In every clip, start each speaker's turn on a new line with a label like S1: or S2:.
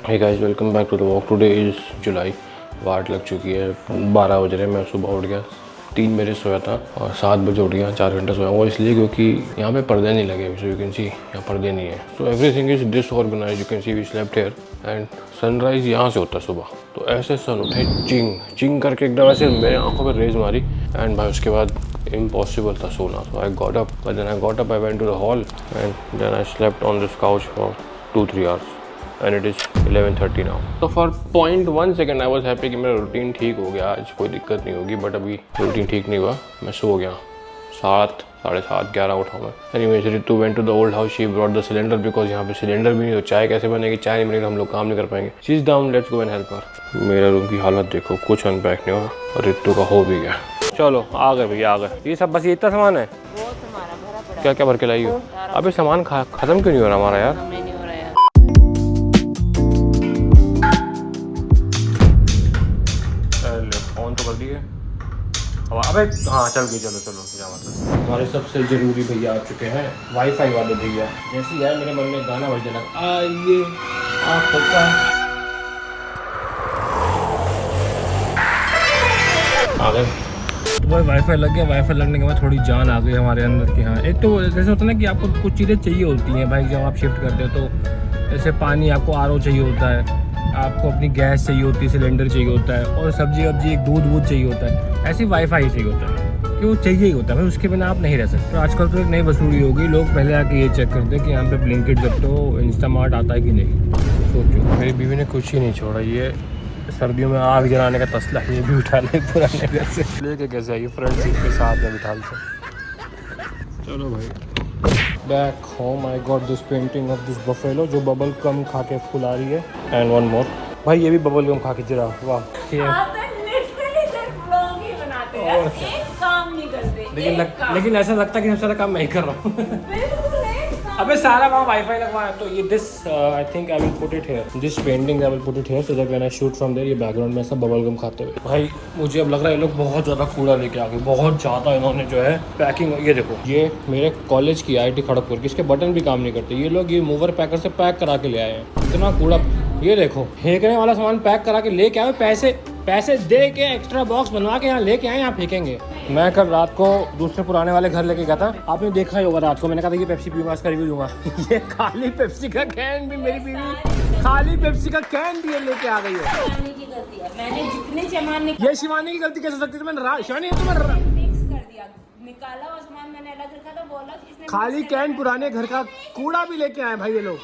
S1: Hey guys, welcome back to the walk. Today is July. 8 लग चुकी है, 12 बज रहे। मैं सुबह उठ गया 3 बजे सोया था और 7 बजे उठ गया। 4 घंटे सोया हुआ इसलिए क्योंकि यहाँ पे पर्दे नहीं लगे। सो यू कैन सी यहाँ पर्दे नहीं है। So everything is disorganised. You can see we slept here and sunrise यहाँ से होता है सुबह। तो ऐसे सन उठे चिंग चिंग करके एकदम ऐसे मेरे आंखों पर रेज मारी एंड भाई उसके बाद impossible था सोना। So I got up, but then I got up, I went to the hall and then I slept on this couch for 2-3 hours and it is 11:30 now. So for 0.1 second I was happy कि मेरा routine ठीक हो गया, आज कोई दिक्कत नहीं होगी, बट अभी रूटीन ठीक नहीं हुआ। मैं सो गया 7, साढ़े 7, 11 उठा मैं। Anyways, Ritu went to the old house, she brought the cylinder because यहाँ पे सिलेंडर भी नहीं तो चाय कैसे बनेगी, चाय नहीं बनेगी हम लोग काम नहीं कर पाएंगे। She's down, let's go and help her. मेरा रूम की हालत देखो, कुछ अनपैक नहीं हुआ और रितु का हो भी गया। चलो आ गए भैया, आ गए। ये सब बस ये इतना सामान है, क्या क्या भर के लाई हो? अबे सामान खत्म क्यों नहीं हो रहा हमारा यार? फोन तो कर दिए। अबे हाँ चल गई, चलो चलो जाओ। हमारे सबसे जरूरी भैया आ चुके हैं, वाईफाई वाले भैया। जैसे ही यार मेरे मन में गाना बजने लगा, आइए आँखों का आ गए। वही वाईफाई लग गया। वाईफाई लगने के बाद थोड़ी जान आ गई हमारे अंदर की। हाँ, एक तो जैसे होता है ना कि आपको कुछ चीज़ें चाहिए होती हैं भाई जब आप शिफ्ट करते हो। तो जैसे पानी आपको आरओ चाहिए होता है, आपको अपनी गैस चाहिए होती है, सिलेंडर चाहिए होता है और सब्जी वब्जी एक दूध चाहिए होता है। ऐसे वाईफाई चाहिए होता है कि वो चाहिए ही होता है भाई, उसके बिना आप नहीं रह सकते। तो आजकल तो एक नई वसूली हो गई, लोग पहले आके ये चेक करते हैं कि यहाँ पे ब्लिंकिट जब तो इंस्टामार्ट आता है कि नहीं। सोचो मेरी बीवी ने कुछ ही नहीं छोड़ा। ये सर्दियों में आग जलाने का तसला ये भी उठा ले पुराने घर से लेके कैसे आइए फ्रंट सीट के साथ में बिठा लेते। चलो भाई back home. I got this painting of this buffalo जो बबल गम खा के फुला रही है। एंड वन मोर भाई, ये भी बबल गम खा के जरा। वाह ये काम नहीं करते। लेकिन ऐसा लगता है कि सबसे ज़्यादा काम मैं ही कर रहा हूँ। अबे सारा वहाँ वाईफाई लगवाया तो ये this I think I will put it here, this painting I will put it here so that when I shoot from there ये बैकग्राउंड में सब बबल गम खाते हुए। भाई मुझे अब लग रहा है ये लोग बहुत ज़्यादा कूड़ा लेके आ गए, बहुत ज़्यादा इन्होंने जो है पैकिंग। ये देखो ये मेरे कॉलेज की IIT खड़गपुर की, इसके बटन भी काम नहीं करते। ये लोग ये मूवर पैकर से पैक करा के ले आए हैं। इतना कूड़ा, ये देखो फेंकने वाला सामान पैक करा के लेके आए, पैसे दे के एक्स्ट्रा बॉक्स बनवा के यहाँ लेके आए, यहाँ फेंकेंगे। मैं कल रात को दूसरे पुराने वाले घर लेके गया था, आपने देखा ही होगा। रात को मैंने कहा था ये पेप्सी पीऊंगा, इसका रिव्यू दूंगा। ये खाली पेप्सी का कैन भी मेरी बीवी खाली पेप्सी का कैन भी लेके आ गई है।
S2: मैंने जितने सामान
S1: ये शिवानी की गलती कैसे सकती थी? मैंने शिवानी
S2: मिक्स कर दिया, निकाला हुआ सामान मैंने अलग रखा था, बोला इसने
S1: खाली कैन पुराने घर का कूड़ा भी लेके आए भाई ये लोग।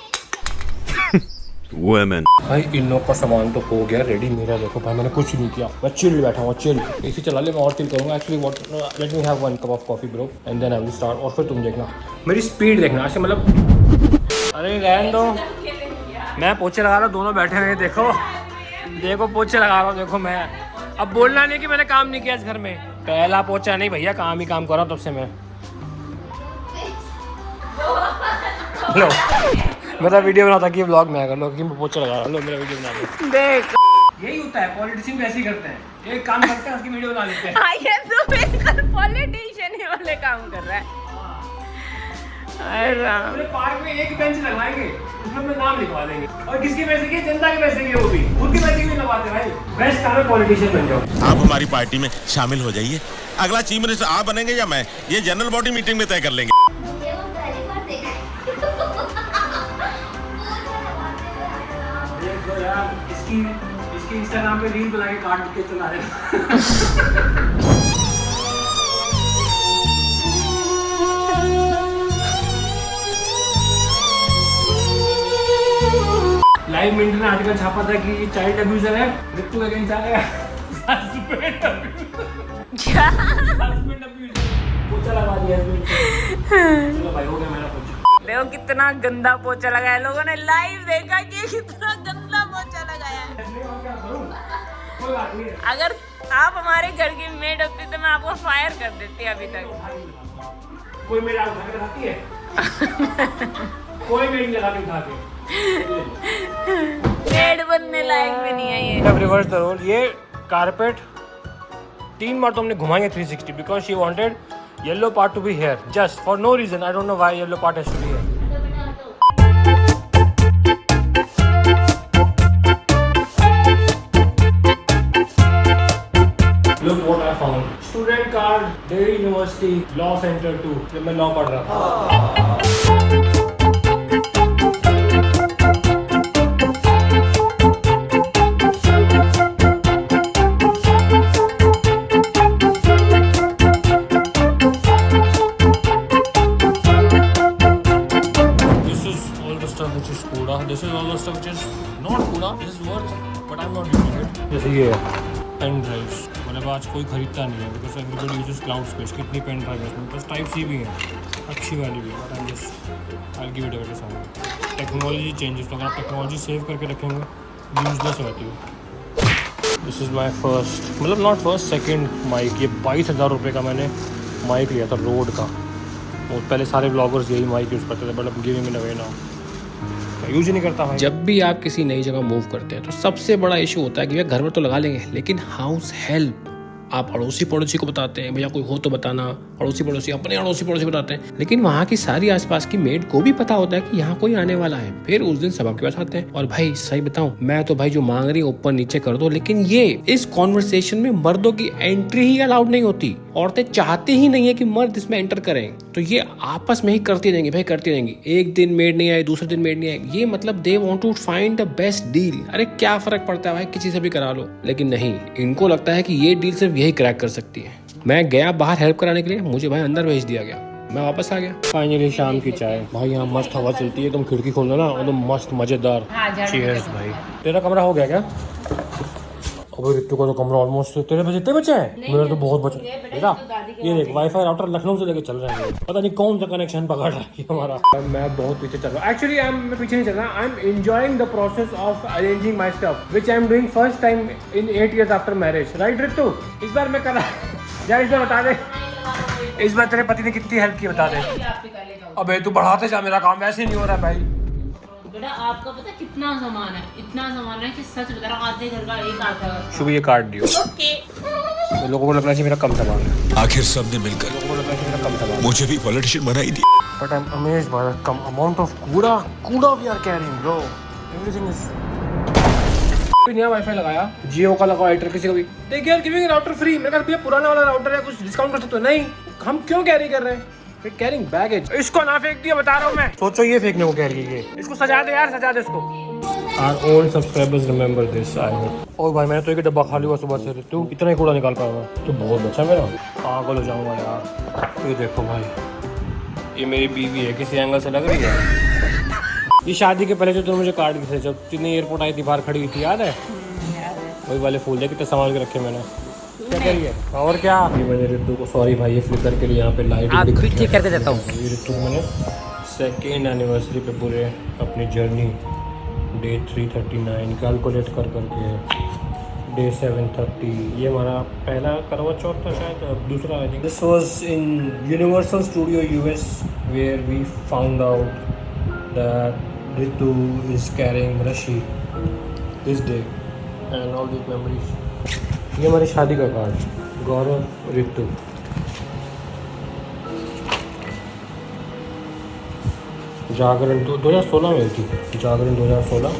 S1: भाई इन लोग का सामान तो हो गया रेडी। मेरा देखो भाई मैंने कुछ नहीं किया, मैं चिल बैठा हूँ, चिल इसी चला ले। मैं और चिल करूँगा actually. What let me have 1 cup of coffee bro and then I will start. और फिर तुम देखना मेरी स्पीड देखना ऐसे, मतलब अरे रहने दो, मैं पोछे लगा रहा हूँ, दोनों बैठे हुए देखो पोछे लगा रहा हूँ। देखो मैं अब बोलना नहीं कि मैंने काम नहीं किया इस घर में। पहला पोछा नहीं भैया, काम ही काम कर रहा हूँ तब से मैं। लो मेरा वीडियो बनाता कि ब्लॉग में कर लो कि मैं पोछा लगा रहा हूँ। लो मेरा वीडियो बना लो, देख यही होता है, पॉलिटिशियन वैसे ही करते हैं। एक काम करते हैं उसकी वीडियो बना लेते हैं।
S2: ये तो बिल्कुल पॉलिटिशियन ही वाले काम कर रहा है। अरे
S1: पूरे पार्क में एक बेंच लगवाएंगे, उसमें अपना नाम लिखवा देंगे। और किसके पैसे की? जनता के पैसे की, वो भी खुद के पैसे की भी लगवाते भाई। बेस्ट काम है, पॉलिटिशियन बन जाओ।
S3: आप हमारी पार्टी में शामिल हो जाइए। अगला चीफ मिनिस्टर आप बनेंगे या मैं, ये जनरल बॉडी मीटिंग में तय कर लेंगे।
S1: देखो यार इसकी इंस्टाग्राम पे रील बना के काट के चला रहे हैं। लाइव मिनट ने आर्टिकल छापा था कि ये चाइल्ड अब्यूजर है, रितु अगेंस्ट आ गया। हस्बैंड अब्यूजर पोछा लगा दिया चलो भाई, हो गया मेरा पोछा।
S2: देखो कितना गंदा पोछा लगाया, लोगों ने लाइव देखा कि कितना गंदा पोछा लगाया है। अगर आप हमारे घर की मेड होती तो मैं आपको फायर कर देती अभी तक।
S1: कोई मेड उठा के रखती है? कोई मेड लगा के उठा के
S2: मेड बनने लायक भी नहीं है ये।
S1: Reverse the role. ये कारपेट 3 बार तो हमने घुमाएंगे 360 because she wanted yellow part to be here just for no reason. I don't know why yellow part has to be here.
S4: Delhi university law centre 2 जब मैं लॉ पढ़ रहा था। Which is Kuda. This is all the stuff which is not Kuda. This is worth, but I'm not using it. जैसे ये pen drives, मतलब आज कोई खरीदता नहीं है because everybody uses cloud space. कितनी पेन ड्राइव है इसमें, बस टाइप सी भी है, अच्छी वाली भी है, but I just I give it away to someone. Technology changes, तो अगर आप टेक्नोलॉजी सेव करके रखेंगे यूजलेस होती है। दिस इज़ माई फर्स्ट, मतलब नॉट फर्स्ट, सेकेंड माइक। ये 22,000 रुपये का मैंने माइक लिया था रोड का। और पहले सारे ब्लॉगर्स यही माइक यूज़ करते थे, बट अब giving it away now, use ही नहीं करता भाई।
S1: जब भी आप किसी नई जगह मूव करते हैं तो सबसे बड़ा इशू होता है कि भैया घर में तो लगा लेंगे, लेकिन हाउस हेल्प आप अड़ोसी पड़ोसी को बताते हैं, भैया कोई हो तो बताना, अड़ोसी पड़ोसी अपने अड़ोसी पड़ोसी बताते हैं, लेकिन वहाँ की सारी आसपास की मेड को भी पता होता है कि यहाँ कोई आने वाला है। फिर उस दिन सब आपके पास आते हैं। और भाई सही बताऊं, मैं तो भाई जो मांग रही हूँ ऊपर नीचे कर दो, लेकिन ये इस कॉन्वर्सेशन में मर्दों की एंट्री ही अलाउड नहीं होती। औरतें चाहती ही नहीं है कि मर्द इसमें एंटर करें, तो ये आपस में ही करती रहेंगी भाई, करती रहेंगी। एक दिन मेड नहीं आई, दूसरे दिन मेड नहीं आई, ये मतलब they want to find the best deal. अरे क्या फर्क पड़ता है भाई, किसी से भी करा लो, लेकिन नहीं, इनको लगता है कि ये डील सिर्फ यही क्रैक कर सकती है। मैं गया बाहर हेल्प कराने के लिए, मुझे भाई अंदर भेज दिया गया, मैं वापस आ गया। फाइनली शाम की चाय भाई, यहाँ मस्त हवा चलती है, तुम खिड़की खोल दो ना, एकदम मस्त मजेदार। चीयर्स भाई। तेरा कमरा हो गया क्या? अबे रितु का तो कमरा ऑलमोस्ट, तेरे बजे इतने बचे हैं? मेरे तो बहुत बचे बेटा। ये देख वाईफाई राउटर लखनऊ से लेके चल रहा है, पता नहीं कौन सा कनेक्शन पकड़ रहा है हमारा। मैं बहुत पीछे चल रहा हूँ एक्चुअली, मैं पीछे नहीं चल रहा, I am enjoying the process of arranging my stuff which I am doing first time in 8 years after marriage. Right Ritu? इस बार मैं कर रहा यार, इस बार बता दे, इस बार तेरे पति ने कितनी हेल्प की बता दे। अबे तू बढ़ाते जा, मेरा काम वैसे नहीं हो रहा भाई।
S2: बेटा आपका पता कितना सामान है, इतना सामान है कि सच बता रहा हूं, आधे घर का एक आता है।
S4: शुभ ये काट दियो।
S2: ओके।
S4: तो लोगों को लगना चाहिए मेरा कम सामान है,
S3: आखिर सबने मिलकर
S4: लोगों को लगना चाहिए मेरा कम सामान,
S3: मुझे भी पॉलिटिशियन बना ही दिया।
S4: But I am amazed by the कम अमाउंट ऑफ कूड़ा we are carrying bro. Everything is नया वाईफाई लगाया, जियो का लगाओ, एयरटेल, किसी का भी। देखिए यार गिविंग राउटर फ्री। मैंने कहा भैया पुराना वाला राउटर है, कुछ डिस्काउंट कर सकते हो? नहीं, हम क्यों कैरी कर रहे हैं? Carrying baggage. इसको ना फेंक दिया, बता रहा हूँ मैं। सोचो ये फेंकने को कह रही है, ये इसको सजा दे यार, सजा दे इसको। Our old subscribers remember this, I hope। और भाई मैंने तो एक डब्बा खाली हुआ सुबह से, तू इतना ही कूड़ा निकाल पाया मैं तो बहुत बचा मेरा, पागल हो जाऊंगा यार। ये देखो भाई, ये मेरी बीवी है, किसी एंगल से लग रही है। ये शादी के पहले जो तुमने मुझे कार्ड दिए थे, जब चेन्नई एयरपोर्ट आई थी, बाहर खड़ी हुई थी, याद है? वही वाले फूल है, कितने संभाल के रखे मैंने। क्या करिए और क्या, ये मैंने रितु को, सॉरी भाई ये फ्लिकर के लिए यहाँ पे लाइट आप भी ठीक करके देता हूँ। ये रितु को मैंने 2nd एनिवर्सरी पे पूरे अपनी जर्नी डे 339 कैलकुलेट कर करके, डे 730, ये हमारा पहला करवा चौथ था शायद, दूसरा I think. This was in universal studio US where we found out that Ritu is carrying रशी this day and all the memories. ये हमारी शादी का कार्ड, गौरव रितु। जागरण 2016 में थी, जागरण 2016।